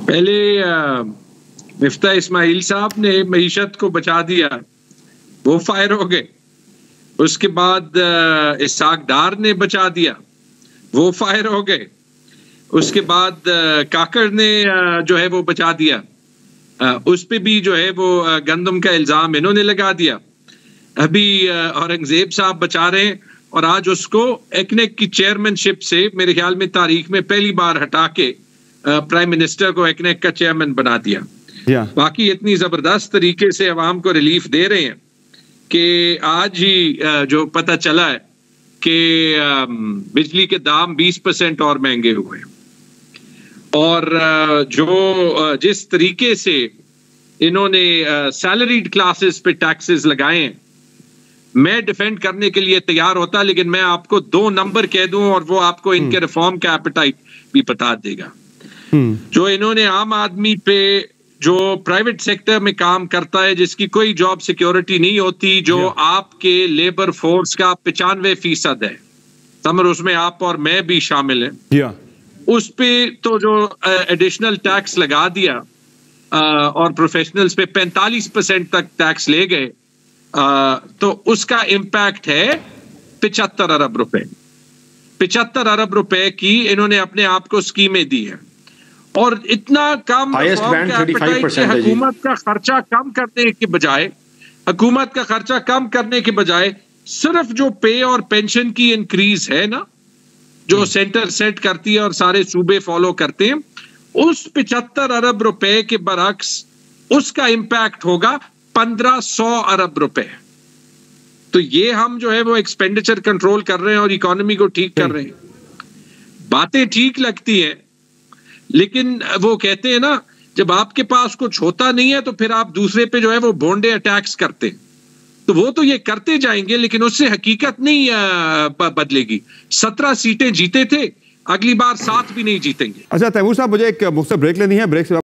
पहले मिफ्ता इस्माइल साहब ने मईशत को बचा दिया, वो फायर हो गए। उसके बाद इसाक डार ने बचा दिया, वो फायर हो गए। उसके बाद काकड़ ने जो है वो बचा दिया, उस पे भी जो है वो गंदम का इल्जाम इन्होंने लगा दिया। अभी औरंगजेब साहब बचा रहे हैं और आज उसको एकनेक की चेयरमैनशिप से मेरे ख्याल में तारीख में पहली बार हटा के प्राइम मिनिस्टर को एकनेक का चेयरमैन बना दिया। बाकी इतनी जबरदस्त तरीके से अवाम को रिलीफ दे रहे हैं कि आज ही जो पता चला है कि बिजली के दाम 20% और महंगे हुए और जो जिस तरीके से इन्होंने सैलरीड क्लासेस पे टैक्सेस लगाए हैं, मैं डिफेंड करने के लिए तैयार होता, लेकिन मैं आपको 2 नंबर कह दूं और वो आपको इनके रिफॉर्म का एपेटाइट भी बता देगा। जो इन्होंने आम आदमी पे, जो प्राइवेट सेक्टर में काम करता है, जिसकी कोई जॉब सिक्योरिटी नहीं होती, जो आपके लेबर फोर्स का 95% है, समर उसमें आप और मैं भी शामिल हैं, उस पे तो जो एडिशनल टैक्स लगा दिया और प्रोफेशनल्स पे 45% तक टैक्स ले गए, तो उसका इम्पैक्ट है 75 अरब रुपए। 75 अरब रुपए की इन्होंने अपने आप को स्कीमें दी हैं और इतना कम हुकूमत का खर्चा कम करने के बजाय सिर्फ जो पे और पेंशन की इंक्रीज है ना, जो सेंटर सेट करती है और सारे सूबे फॉलो करते हैं, उस 75 अरब रुपए के बरक्स उसका इंपैक्ट होगा 1500 अरब रुपए। तो ये हम जो है वो एक्सपेंडिचर कंट्रोल कर रहे हैं और इकोनॉमी को ठीक कर रहे हैं। बातें ठीक लगती हैं, लेकिन वो कहते हैं ना, जब आपके पास कुछ होता नहीं है तो फिर आप दूसरे पे जो है वो भोंडे अटैक्स करते हैं। तो वो तो ये करते जाएंगे, लेकिन उससे हकीकत नहीं बदलेगी। 17 सीटें जीते थे, अगली बार 7 भी नहीं जीतेंगे। अच्छा तैमूर साहब, मुझे एक मुख्तसर ब्रेक लेनी है। ब्रेक से